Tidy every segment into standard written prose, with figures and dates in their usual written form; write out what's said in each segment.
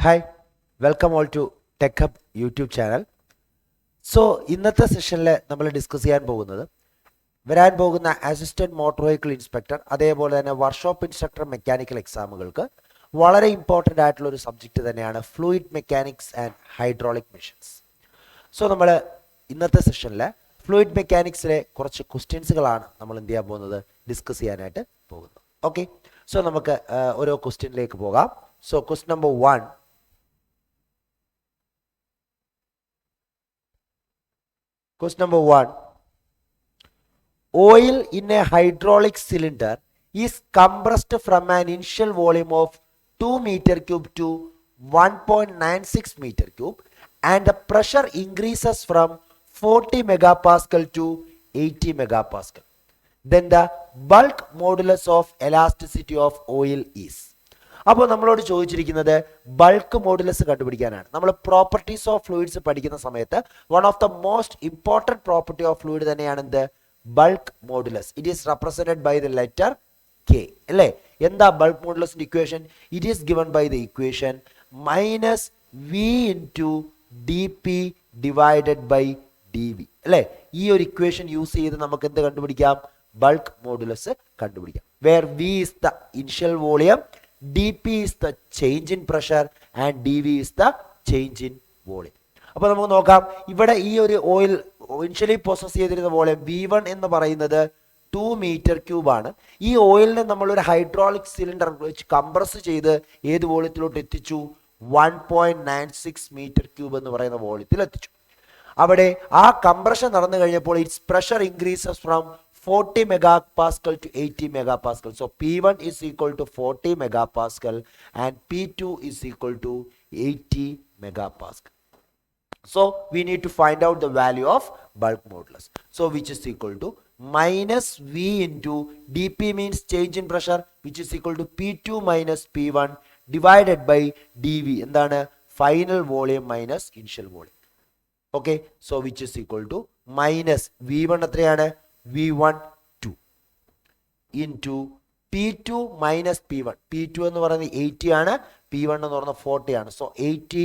Hi welcome all to tech hub YouTube channel. So ഇന്നത്തെ സെഷനിൽ നമ്മൾ ഡിസ്കസ് ചെയ്യാൻ പോകുന്നത് വരാൻ പോകുന്ന അസിസ്റ്റന്റ് മോട്ടോർ വെഹിക്കിൾ ഇൻസ്പെക്ടർ അതേപോലെ തന്നെ വർക്ക്ഷോപ്പ് ഇൻസ്ട്രക്ടർ മെക്കാനിക്കൽ എക്സാമുകൾക്ക് വളരെ ഇമ്പോർട്ടൻ്റ് ആയിട്ടുള്ള ഒരു സബ്ജക്റ്റ് തന്നെയാണ് fluid mechanics and hydraulic machines. So നമ്മൾ ഇന്നത്തെ സെഷനിൽ ഫ്ലൂയിഡ് മെക്കാനിക്സിലെ കുറച്ച് ക്വസ്റ്റ്യൻസുകളാണ് നമ്മൾ എന്ത് ചെയ്യാൻ പോകുന്നത്, ഡിസ്കസ് ചെയ്യാനായിട്ട് പോകുന്നത്. ഓക്കെ, സോ നമുക്ക് ഓരോ ക്വസ്റ്റ്യനിലേക്ക് പോകാം. So question number 1. Question number 1. Oil in a hydraulic cylinder is compressed from an initial volume of 2 meter cube to 1.96 meter cube and the pressure increases from 40 megapascal to 80 megapascal. Then the bulk modulus of elasticity of oil is. അപ്പോൾ നമ്മളോട് ചോദിച്ചിരിക്കുന്നത് bulk modulus കണ്ടുപിടിക്കാനാണ്. നമ്മൾ properties of fluids പഠിക്കുന്ന സമയത്ത് one of the most important property of fluid തന്നെയാണ് എന്ത്, bulk modulus. It is represented by the letter K അല്ലേ. എന്താ ബൾക്ക് മോഡുലസിന്റെ equation? It is given by the equation minus V into D P divided by D V അല്ലേ. ഈ ഒരു equation use ചെയ്ത് നമുക്ക് എന്ത് കണ്ടുപിടിക്കാം, ബൾക്ക് മോഡുലസ് കണ്ടുപിടിക്കാം. Where V is the initial volume, dp is the change in pressure and dv is the change in volume. അപ്പോൾ നമുക്ക് നോക്കാം, ഇവിടെ ഈ ഒരു ഓയിൽ ഇനിഷ്യലി പ്രോസസ് ചെയ്തിരുന്ന വോളിയം v1 എന്ന് പറയുന്നത് 2 മീറ്റർ ക്യൂബ് ആണ്. ഈ ഓയിലിനെ നമ്മളൊരു ഹൈഡ്രോളിക് സിലിണ്ടർ വെച്ച് കംപ്രസ് ചെയ്ത് ഏത് വോളിയത്തിലോട്ട് എത്തിച്ചു, 1.96 മീറ്റർ ക്യൂബ് എന്ന് പറയുന്ന വോളിയത്തിൽ എത്തിച്ചു. അവിടെ ആ കംപ്രഷൻ നടന്നു കഴിഞ്ഞപ്പോൾ it's pressure increases from 40 megapascal to 80 megapascal. So P1 is equal to 40 megapascal and P2 is equal to 80 megapascal. So we need to find out the value of bulk modulus. So which is equal to minus V into dP means change in pressure, which is equal to P2 minus P1 divided by dV. എന്താണ്, final volume minus initial volume. Okay, so which is equal to minus V1 എത്രയാണ്, V1 2 into P2 minus P1. P2 എന്ന് പറയുന്നത് 80 ആണ്, P1 എന്ന് പറയുന്നത് 40 ആണ്. So 80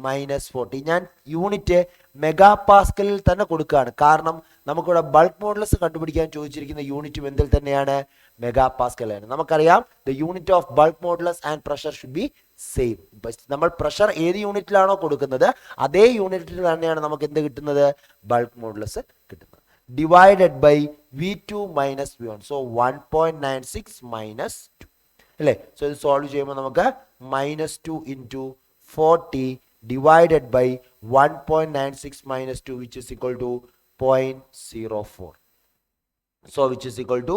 minus 40. ഞാൻ unit mega പാസ്കലിൽ തന്നെ കൊടുക്കുകയാണ്, കാരണം നമുക്കിവിടെ ബൾക്ക് മോഡുലസ് കണ്ടുപിടിക്കാൻ ചോദിച്ചിരിക്കുന്ന യൂണിറ്റ് എന്തിൽ തന്നെയാണ്, മെഗാ പാസ്കലാണ്. നമുക്കറിയാം the unit of bulk modulus and pressure should be same. നമ്മൾ പ്രഷർ ഏത് യൂണിറ്റിലാണോ കൊടുക്കുന്നത് അതേ യൂണിറ്റിൽ തന്നെയാണ് നമുക്ക് എന്ത് കിട്ടുന്നത്, ബൾക്ക് മോഡുലസ് കിട്ടുന്നത്. Divided by V2 minus V1. So 1.96 minus 2 അല്ലേ. സോ ഇത് സോൾവ് ചെയ്യുമ്പോൾ നമുക്ക് minus 2 into 40 divided by 1.96 minus 2 which is equal to 0.04. So which is equal to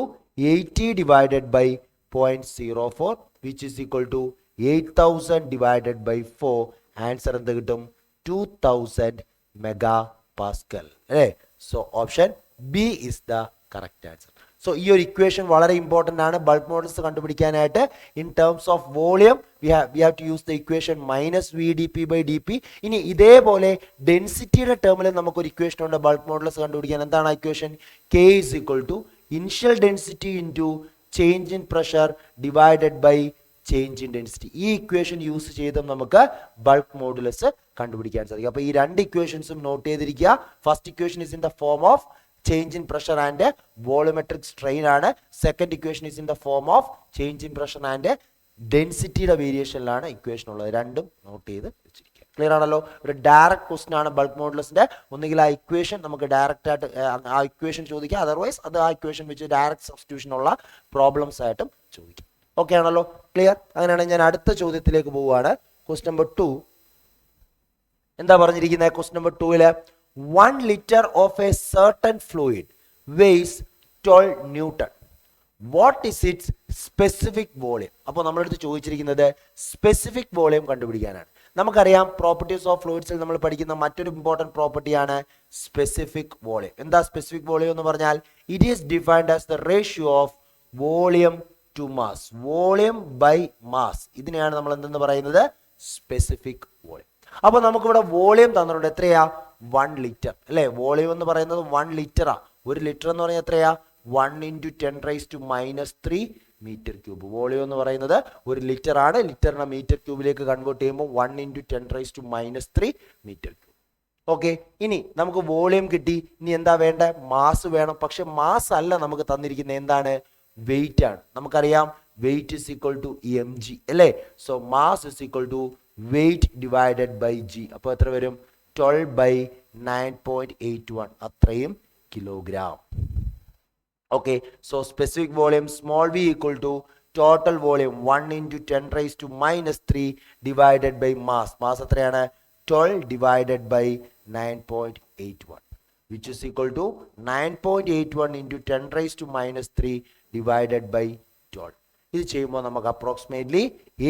80 divided by 0.04 which is equal to 8000 divided by 4. Answer എന്ത് കിട്ടും, 2000 megapascal അല്ലേ. So option B is the correct answer. So ഈ ഒരു equation വളരെ important ആണ് bulk modulus കണ്ടുപിടിക്കാനായിട്ട്. In terms of volume we have to use the equation minus V D P by D P. ഇനി ഇതേപോലെ ഡെൻസിറ്റിയുടെ ടേമിൽ നമുക്കൊരു ഇക്വേഷൻ ഉണ്ട് ബൾക്ക് മോഡുലസ് കണ്ടുപിടിക്കാൻ. എന്താണ് ആ equation? K is equal to initial density into change in pressure divided by change in density. ഈ equation use ചെയ്ത് നമുക്ക് ബൾക്ക് മോഡുലസ് കണ്ടുപിടിക്കാൻ സാധിക്കും. അപ്പോൾ ഈ രണ്ട് ഇക്വേഷൻസും നോട്ട് ചെയ്തിരിക്കുക. First equation is in the form of change in pressure and volumetric strain ആണ്. Second equation is in the form of change in pressure and ഡെൻസിറ്റിയുടെ വേരിയേഷനിലാണ് ഇക്വേഷൻ ഉള്ളത്. രണ്ടും നോട്ട് ചെയ്ത് വെച്ചിരിക്കുക. ക്ലിയർ ആണല്ലോ. ഒരു ഡയറക്റ്റ് ക്വസ്റ്റൻ ആണ് ബൾക്ക് മോഡുലസിന്റെ. ഒന്നുകിൽ ആ ഇക്വേഷൻ നമുക്ക് ഡയറക്റ്റ് ആയിട്ട് ആ ഇക്വേഷൻ ചോദിക്കാം, അതർവൈസ് അത് ആ ഇക്വേഷൻ വെച്ച് ഡയറക്റ്റ് സബ്സ്റ്റിറ്റ്യൂഷൻ ഉള്ള പ്രോബ്ലംസ് ആയിട്ടും ചോദിക്കാം. ഓക്കെ ആണല്ലോ, ക്ലിയർ? അങ്ങനെയാണെങ്കിൽ ഞാൻ അടുത്ത ചോദ്യത്തിലേക്ക് പോവുകയാണ്. ക്വസ്റ്റ്യൻ നമ്പർ 2 എന്താ പറഞ്ഞിരിക്കുന്നത്? Question number 2 1 liter of a certain fluid weighs 12 Newton. What is its specific volume? അപ്പോൾ നമ്മളടുത്ത് ചോദിച്ചിരിക്കുന്നത് സ്പെസിഫിക് വോളിയം കണ്ടുപിടിക്കാനാണ്. നമുക്കറിയാം പ്രോപ്പർട്ടീസ് ഓഫ് ഫ്ലൂയിഡ്സിൽ നമ്മൾ പഠിക്കുന്ന മറ്റൊരു ഇമ്പോർട്ടൻറ്റ് പ്രോപ്പർട്ടിയാണ് സ്പെസിഫിക് വോളിയം. എന്താ സ്പെസിഫിക് വോളിയം എന്ന് പറഞ്ഞാൽ? It is defined as the ratio of volume to mass. Volume by mass, ഇതിനെയാണ് നമ്മൾ എന്തെന്ന് പറയുന്നത്, സ്പെസിഫിക് വോളിയം. അപ്പോൾ നമുക്കിവിടെ വോളിയം തന്നിട്ടുണ്ട്. എത്രയാ? 1 ലിറ്റർ അല്ലേ. വോളിയം എന്ന് പറയുന്നത് 1 ലിറ്ററാ. 1 ലിറ്റർ എന്ന് പറഞ്ഞാൽ എത്രയാ? 1 × 10⁻³ മീറ്റർ ക്യൂബ്. വോളിയം എന്ന് പറയുന്നത് ഒരു ലിറ്റർ ആണ്. ലിറ്ററിനെ മീറ്റർ ക്യൂബിലേക്ക് കൺവേർട്ട് ചെയ്യുമ്പോൾ 1 × 10⁻³ മീറ്റർ ക്യൂബ്. ഓക്കെ, ഇനി നമുക്ക് വോളിയം കിട്ടി. ഇനി എന്താ വേണ്ട? മാസ് വേണം. പക്ഷെ മാസ് അല്ല നമുക്ക് തന്നിരിക്കുന്നത്, എന്താണ്? വെയിറ്റ് ആണ്. നമുക്കറിയാം weight is equal to mg അല്ലേ? So mass is equal to weight divided by g. അപ്പോൾ എത്ര വരും? 12/9.81, അത്രയും kilogram. Okay, so specific volume small v equal to total volume 1 × 10⁻³ divided by mass. Mass എത്രയാണ്? 12 divided by 9.81, which is equal to 9.81 into 10⁻³ divided by 12. ഇത് ചെയ്യുമ്പോൾ നമുക്ക് approximately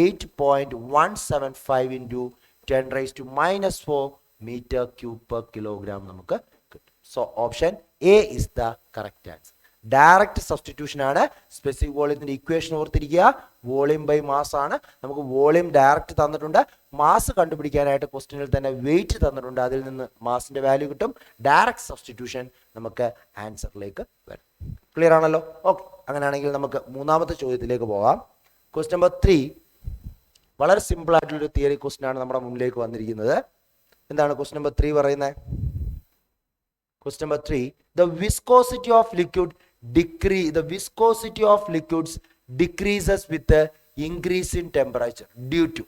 8.175 into 10⁻⁴ metre cube per kilogram നമുക്ക് കിട്ടും. So option A is the correct answer. Direct substitution ആണ്. Specific വോളിയത്തിന്റെ equation ഓർത്തിരിക്കുക, volume by mass ആണ്. നമുക്ക് വോളിയം ഡയറക്റ്റ് തന്നിട്ടുണ്ട്. മാസ് കണ്ടുപിടിക്കാനായിട്ട് ക്വസ്റ്റ്യനിൽ തന്നെ വെയിറ്റ് തന്നിട്ടുണ്ട്. അതിൽ നിന്ന് മാസിന്റെ വാല്യൂ കിട്ടും. ഡയറക്റ്റ് സബ്സ്റ്റിറ്റ്യൂഷൻ നമുക്ക് ആൻസറിലേക്ക് വരും. ക്ലിയർ ആണല്ലോ? ഓക്കെ, അങ്ങനെയാണെങ്കിൽ നമുക്ക് മൂന്നാമത്തെ ചോദ്യത്തിലേക്ക് പോകാം. ക്വസ്റ്റ്യൻ നമ്പർ 3 വളരെ സിമ്പിൾ ആയിട്ടുള്ളൊരു തിയറി ക്വസ്റ്റ്യൻ ആണ് നമ്മുടെ മുന്നിലേക്ക് വന്നിരിക്കുന്നത്. എന്താണ് ക്വസ്റ്റ്യൻ നമ്പർ 3 പറയുന്നത്? Question number 3, the viscosity of liquids decreases with the increase in temperature due to.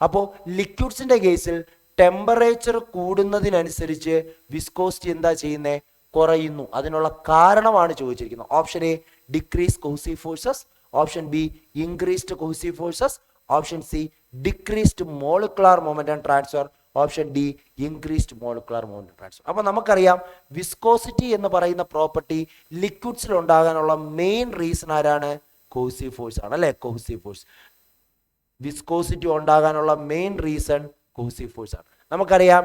അപ്പോൾ ലിക്വിഡ്സിന്റെ കേസിൽ ടെമ്പറേച്ചർ കൂടുന്നതിനനുസരിച്ച് വിസ്കോസിറ്റി എന്താ ചെയ്യുന്നത്? കുറയുന്നു. അതിനുള്ള കാരണമാണ് ചോദിച്ചിരിക്കുന്നത്. Option A decrease cohesive forces, option B increased cohesive forces, option C decreased molecular momentum transfer, option D increased molecular momentum transfer. അപ്പൊ നമുക്കറിയാം വിസ്കോസിറ്റി എന്ന് പറയുന്ന പ്രോപ്പർട്ടി ലിക്വിഡ്സിൽ ഉണ്ടാകാനുള്ള മെയിൻ റീസൺ ആരാണ്? കോഹസീവ് ഫോഴ്സ് ആണ് അല്ലെ? Cohesive force. വിസ്കോസിറ്റി ഉണ്ടാകാനുള്ള main reason cohesive force ആണ്. നമുക്കറിയാം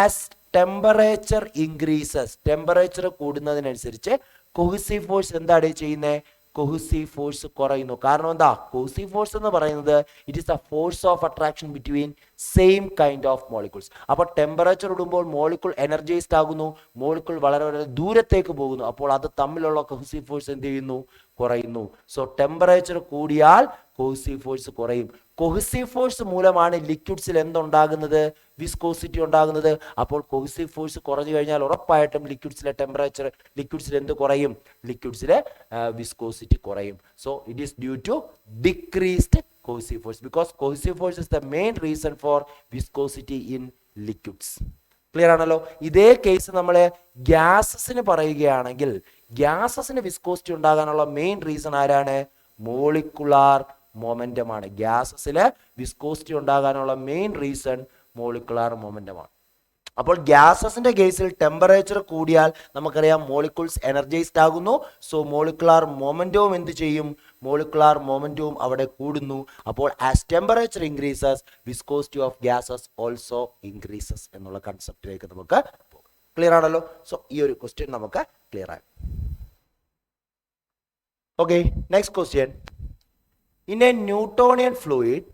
ആസ് ടെമ്പറേച്ചർ ഇൻക്രീസസ്, ടെമ്പറേച്ചർ കൂടുന്നതിനനുസരിച്ച് കോഹസീവ് ഫോഴ്സ് എന്താണ് ചെയ്യുന്നത്? കോഹസീവ് ഫോഴ്സ് കുറയുന്നു. കാരണം എന്താ? കോഹസീവ് ഫോഴ്സ് എന്ന് പറയുന്നത് it is the force of attraction between same kind of molecules. അപ്പോൾ ടെമ്പറേച്ചർ ഇടുമ്പോൾ മോളിക്യൂൾ എനർജൈസ്ഡ് ആകുന്നു, മോളിക്യൂൾ വളരെ വളരെ ദൂരത്തേക്ക് പോകുന്നു. അപ്പോൾ അത് തമ്മിലുള്ള കോഹസീവ് ഫോഴ്സ് എന്ത് ചെയ്യുന്നു? കുറയുന്നു. സോ ടെമ്പറേച്ചർ കൂടിയാൽ കോഹസീവ് ഫോഴ്സ് കുറയും. കോഹസീവ് ഫോഴ്സ് മൂലമാണ് ലിക്വിഡ്സിൽ എന്തുണ്ടാകുന്നത്? വിസ്കോസിറ്റി ഉണ്ടാകുന്നത്. അപ്പോൾ കോഹസീവ് ഫോഴ്സ് കുറഞ്ഞു കഴിഞ്ഞാൽ ഉറപ്പായിട്ടും ലിക്വിഡ്സിലെ ടെമ്പറേച്ചർ, ലിക്വിഡ്സിൽ എന്ത് കുറയും? ലിക്വിഡ്സിലെ വിസ്കോസിറ്റി കുറയും. So it is due to decreased cohesive force, because cohesive force is the main reason for viscosity in liquids. Clear ആണല്ലോ? ഇതേ കേസ് നമ്മൾ ഗ്യാസസിന് പറയുകയാണെങ്കിൽ ഗ്യാസസിന് വിസ്കോസിറ്റി ഉണ്ടാകാനുള്ള മെയിൻ റീസൺ ആരാണ്? മോളിക്കുലാർ മൊമെന്റം ആണ്. ഗ്യാസസില് വിസ്കോസിറ്റി ഉണ്ടാകാനുള്ള മെയിൻ റീസൺ മോളിക്കുലാർ മൊമെന്റം ആണ്. അപ്പോൾ ഗ്യാസസിന്റെ കേസിൽ ടെമ്പറേച്ചർ കൂടിയാൽ നമുക്കറിയാം മോളിക്യൂൾസ് എനർജൈസ്ഡ് ആകുന്നു. സോ മോളിക്കുലാർ മൊമെന്റവും എന്ത് ചെയ്യും? മോളിക്കുലാർ മൊമെന്റവും അവിടെ കൂടുന്നു. അപ്പോൾ as temperature increases viscosity of gases also increases എന്നുള്ള കൺസെപ്റ്റിലേക്ക് നമുക്ക് പോകാം. ക്ലിയർ ആണല്ലോ? സോ ഈ ഒരു ക്വസ്റ്റ്യൻ നമുക്ക് ക്ലിയർ ആയി. Okay, next question. In A Newtonian fluid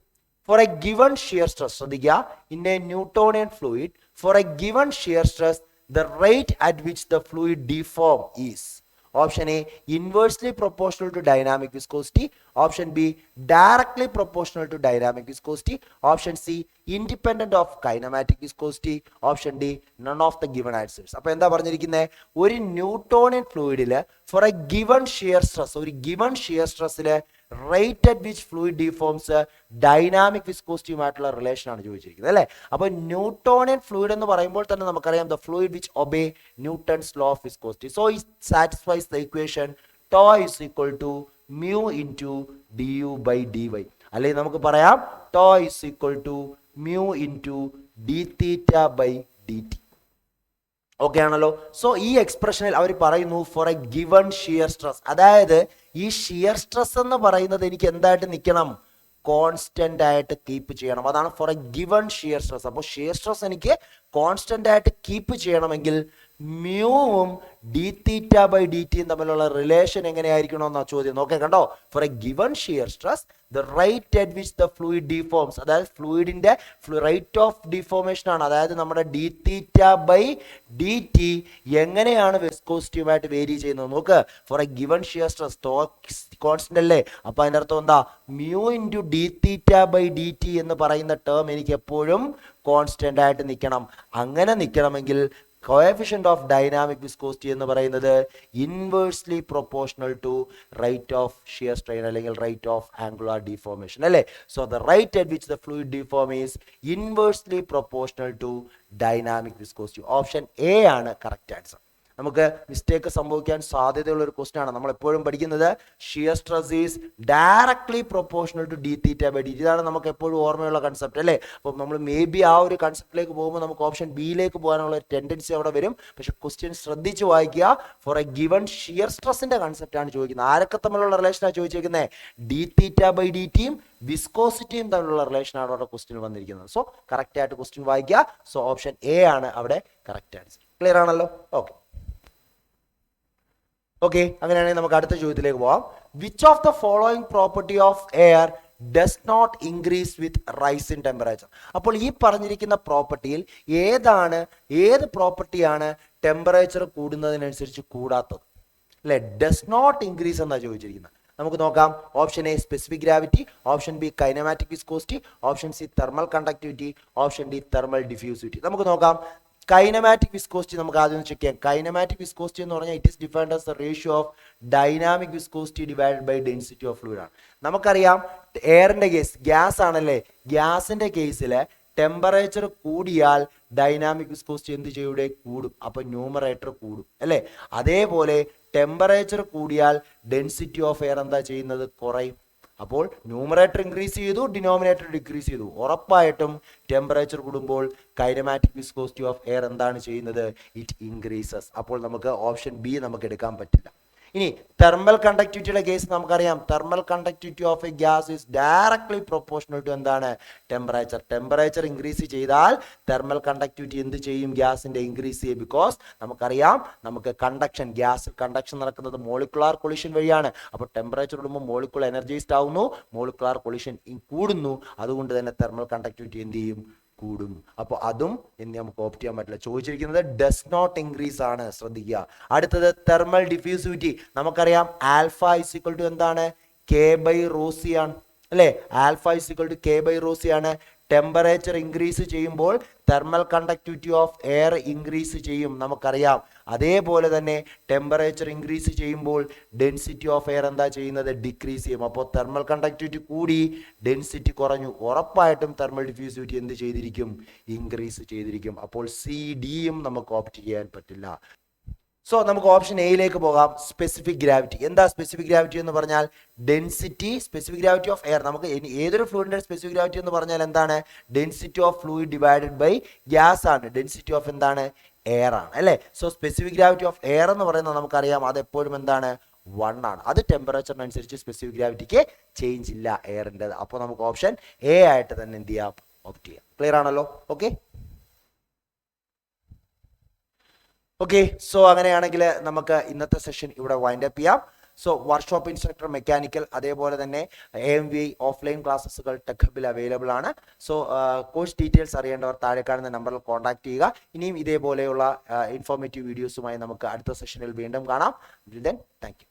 for a given shear stress, ശ്രദ്ധിക്കുക, in a Newtonian fluid for a given shear stress the rate at which the fluid deform is option A inversely proportional to dynamic viscosity, option B directly proportional to dynamic viscosity, option C independent of kinematic viscosity, option D none of the given answers. അപ്പോൾ എന്താ പറഞ്ഞിരിക്കുന്നത്? ഒരു Newtonian ഫ്ലൂയിഡിൽ for a given shear stress, ഒരു given shear സ്ട്രെസ്സില് rate at which fluid deforms dynamic വിസ്കോസിറ്റിയുമായിട്ടുള്ള relation ആണ് ചോദിച്ചിരിക്കുന്നത് അല്ലേ? അപ്പോൾ ന്യൂട്ടോണിയൻ ഫ്ലൂയിഡ് എന്ന് പറയുമ്പോൾ തന്നെ നമുക്കറിയാം the fluid which obey Newton's law of viscosity. So it satisfies the equation tau is equal to mu into du by dy. അല്ലെങ്കിൽ നമുക്ക് പറയാം tau is equal to mu into d theta by dt. Okay ആണല്ലോ? So ഈ എക്സ്പ്രഷനിൽ അവർ പറയുന്നു for a given shear stress, അതായത് ഈ ഷിയർ സ്ട്രെസ് എന്ന് പറയുന്നത് എനിക്ക് എന്തായിട്ട് നിൽക്കണം? കോൺസ്റ്റന്റ് ആയിട്ട് കീപ്പ് ചെയ്യണം. അതാണ് for a given shear stress. അപ്പോൾ ഷിയർ സ്ട്രെസ് എനിക്ക് കോൺസ്റ്റന്റ് ആയിട്ട് കീപ്പ് ചെയ്യണമെങ്കിൽ മ്യൂവും ഡി തീറ്റ ബൈ ഡി ടിയും തമ്മിലുള്ള റിലേഷൻ എങ്ങനെയായിരിക്കണം എന്നാ ചോദ്യം. നോക്കേ കണ്ടോ? For a given shear stress the rate at which the fluid deforms, അതായത് ഫ്ലൂയിഡിന്റെ റേറ്റ് ഓഫ് ഡിഫോർമേഷൻ ആണ്, അതായത് നമ്മുടെ d theta by d t എങ്ങനെയാണ് വിസ്കോസിറ്റിയുമായിട്ട് വേരി ചെയ്യുന്നത് നോക്ക്. For a given shear stress constant അല്ലേ, അപ്പൊ അതിന്റെ അർത്ഥം എന്താ, mu into d theta by d t എന്ന് പറയുന്ന ടേം എനിക്ക് എപ്പോഴും കോൺസ്റ്റന്റ് ആയിട്ട് നിൽക്കണം. അങ്ങനെ നിൽക്കണമെങ്കിൽ coefficient of dynamic viscosity എന്ന് പറയുന്നത് inversely proportional to rate of shear strain അല്ലെങ്കിൽ rate of angular deformation അല്ലേ. So the rate at which the fluid deform is inversely proportional to dynamic viscosity. Option A ആണ് correct answer. നമുക്ക് mistake സംഭവിക്കാൻ സാധ്യതയുള്ള ഒരു question ആണ്. നമ്മൾ എപ്പോഴും പഠിക്കുന്നത് shear stress is directly proportional to d theta by d. ഇതാണ് നമുക്ക് എപ്പോഴും ഓർമ്മയുള്ള കൺസെപ്റ്റ് അല്ലേ. അപ്പം നമ്മൾ മേ ബി ആ ഒരു കൺസെപ്റ്റിലേക്ക് പോകുമ്പോൾ നമുക്ക് ഓപ്ഷൻ ബിയിലേക്ക് പോകാനുള്ള ഒരു ടെൻഡൻസി അവിടെ വരും. പക്ഷെ ക്വസ്റ്റ്യൻ ശ്രദ്ധിച്ച് വായിക്കുക. ഫോർ എ ഗിവൺ ഷിയർ സ്ട്രെസിന്റെ കൺസെപ്റ്റ് ആണ് ചോദിക്കുന്നത്. ആരൊക്കെ തമ്മിലുള്ള റിലേഷനാണ് ചോദിച്ചിരിക്കുന്നത്, ഡി തീറ്റ ബൈ ഡി ടിയും വിസ്കോസിറ്റിയും തമ്മിലുള്ള റിലേഷനാണ് അവിടെ ക്വസ്റ്റ്യൻ വന്നിരിക്കുന്നത്. സോ കറക്റ്റ് ആയിട്ട് ക്വസ്റ്റ്യൻ വായിക്കുക. സോ ഓപ്ഷൻ എ ആണ് അവിടെ കറക്റ്റ് ആൻസർ. ക്ലിയർ ആണല്ലോ? ഓക്കെ ഓക്കെ, അങ്ങനെയാണെങ്കിൽ നമുക്ക് അടുത്ത ചോദ്യത്തിലേക്ക് പോവാം. Which of the following property of air does not increase with rise in temperature. അപ്പോൾ ഈ പറഞ്ഞിരിക്കുന്ന പ്രോപ്പർട്ടിയിൽ ഏത് പ്രോപ്പർട്ടിയാണ് ടെമ്പറേച്ചർ കൂടുന്നതിനനുസരിച്ച് കൂടാത്തത് അല്ലെ? ഡസ് നോട്ട് ഇൻക്രീസ് എന്നാണ് ചോദിച്ചിരിക്കുന്നത്. നമുക്ക് നോക്കാം. Option A specific gravity, option B kinematic viscosity, option C thermal conductivity, option D thermal diffusivity. നമുക്ക് നോക്കാം. കൈനമാറ്റിക് വിസ്കോസിറ്റി നമുക്ക് ആദ്യം ചെക്ക് ചെയ്യാം. കൈനമാറ്റിക് വിസ്കോസിറ്റി എന്ന് പറഞ്ഞാൽ it is defined as the ratio of dynamic viscosity divided by density of fluid ആണ്. നമുക്കറിയാം എയറിന്റെ case, gas ആണല്ലേ, ഗ്യാസിന്റെ കേസിൽ ടെമ്പറേച്ചർ കൂടിയാൽ ഡൈനാമിക് വിസ്കോസിറ്റി എന്ത് ചെയ്യൂടെ കൂടും. അപ്പൊ ന്യൂമറേറ്റർ കൂടും അല്ലേ. അതേപോലെ ടെമ്പറേച്ചർ കൂടിയാൽ ഡെൻസിറ്റി ഓഫ് എയർ എന്താ ചെയ്യുന്നത്, കുറയും. അപ്പോൾ ന്യൂമറേറ്റർ ഇൻക്രീസ് ചെയ്തു, ഡിനോമിനേറ്റർ ഡിക്രീസ് ചെയ്തു. ഉറപ്പായിട്ടും ടെമ്പറേച്ചർ കൂടുമ്പോൾ കൈനമാറ്റിക് വിസ്കോസിറ്റി ഓഫ് എയർ എന്താണ് ചെയ്യുന്നത്, ഇറ്റ് ഇൻക്രീസസ്. അപ്പോൾ നമുക്ക് ഓപ്ഷൻ ബി നമുക്ക് എടുക്കാൻ പറ്റില്ല. ഇനി തെർമൽ കണ്ടക്ടിവിറ്റിയുടെ കേസ് നമുക്കറിയാം. Thermal conductivity of a gas is directly proportional to എന്താണ്, ടെമ്പറേച്ചർ. ടെമ്പറേച്ചർ ഇൻക്രീസ് ചെയ്താൽ തെർമൽ കണ്ടക്ടിവിറ്റി എന്ത് ചെയ്യും, ഗ്യാസിന്റെ ഇൻക്രീസ് ചെയ്യും. ബിക്കോസ് നമുക്കറിയാം നമുക്ക് കണ്ടക്ഷൻ, ഗ്യാസ് കണ്ടക്ഷൻ നടക്കുന്നത് മോളിക്കുലാർ കൊളിഷൻ വഴിയാണ്. അപ്പോൾ ടെമ്പറേച്ചർ കൂടുമ്പോൾ മോളിക്കുലർ എനർജൈസ്ഡ് ആവുന്നു, മോളിക്കുലാർ കൊളിഷൻ കൂടുന്നു. അതുകൊണ്ട് തന്നെ തെർമൽ കണ്ടക്ടിവിറ്റി എന്ത് ചെയ്യും, കൂടും. അപ്പോൾ അതും എന്ന് നമുക്ക് ഓപ്റ്റ് ചെയ്യാൻ പറ്റില്ല. ചോദിച്ചിരിക്കുന്നത് ഡസ് നോട്ട് ഇൻക്രീസ് ആണ്, ശ്രദ്ധിക്കുക. അടുത്തത് തെർമൽ ഡിഫ്യൂസിവിറ്റി. നമുക്കറിയാം ആൽഫ ഇസ് ഈക്വൽ ടു എന്താണ്, കെ ബൈ റോ സി ആണ് അല്ലെ. Alpha is equal to K by rho C ആണ്. ടെമ്പറേച്ചർ ഇൻക്രീസ് ചെയ്യുമ്പോൾ thermal conductivity of air increase ചെയ്യും, നമുക്കറിയാം. അതേപോലെ തന്നെ ടെമ്പറേച്ചർ ഇൻക്രീസ് ചെയ്യുമ്പോൾ ഡെൻസിറ്റി ഓഫ് എയർ എന്താ ചെയ്യുന്നത്, ഡിക്രീസ് ചെയ്യും. അപ്പോൾ തെർമൽ കണ്ടക്ടിവിറ്റി കൂടി, ഡെൻസിറ്റി കുറഞ്ഞു. ഉറപ്പായിട്ടും തെർമൽ ഡിഫ്യൂസിവിറ്റി എന്ത് ചെയ്തിരിക്കും, ഇൻക്രീസ് ചെയ്തിരിക്കും. അപ്പോൾ സി ഡിയും നമുക്ക് ഓപ്റ്റ് ചെയ്യാൻ പറ്റില്ല. സോ നമുക്ക് ഓപ്ഷൻ എയിലേക്ക് പോകാം. Specific gravity. എന്താ സ്പെസിഫിക് ഗ്രാവിറ്റി എന്ന് പറഞ്ഞാൽ density, specific gravity of air. നമുക്ക് ഏതൊരു ഫ്ലൂയിഡിന്റെ സ്പെസിഫിക് ഗ്രാവിറ്റി എന്ന് പറഞ്ഞാൽ എന്താണ്, density of fluid divided by gas ആണ്. ഡെൻസിറ്റി ഓഫ് എന്താണ്, എയർ ആണ് അല്ലേ. So specific gravity of air എന്ന് പറയുന്നത് നമുക്കറിയാം അത് എപ്പോഴും എന്താണ്, 1 ആണ്. അത് ടെമ്പറേച്ചറിനനുസരിച്ച് സ്പെസിഫിക് ഗ്രാവിറ്റിക്ക് ചേഞ്ച് ഇല്ല എയറിൻ്റെ. അപ്പോൾ നമുക്ക് ഓപ്ഷൻ എ ആയിട്ട് തന്നെ എന്ത് ചെയ്യാം, ഓപ്റ്റ് ചെയ്യാം. ക്ലിയർ ആണല്ലോ? Okay okay. സോ അങ്ങനെയാണെങ്കിൽ നമുക്ക് ഇന്നത്തെ സെഷൻ ഇവിടെ വൈൻഡ് അപ്പ് ചെയ്യാം. സോ വർക്ക്ഷോപ്പ് ഇൻസ്ട്രക്ടർ മെക്കാനിക്കൽ, അതേപോലെ തന്നെ AMVI ഓഫ്ലൈൻ ക്ലാസ്സുകൾ ടെക് ഹബിൽ അവൈലബിൾ ആണ്. സോ കോഴ്സ് ഡീറ്റെയിൽസ് അറിയേണ്ടവർ താഴെ കാണുന്ന നമ്പറിൽ കോൺടാക്ട് ചെയ്യുക. ഇനിയും ഇതേപോലെയുള്ള ഇൻഫോർമേറ്റീവ് വീഡിയോസുമായി നമുക്ക് അടുത്ത സെഷനിൽ വീണ്ടും കാണാം. Then thank you.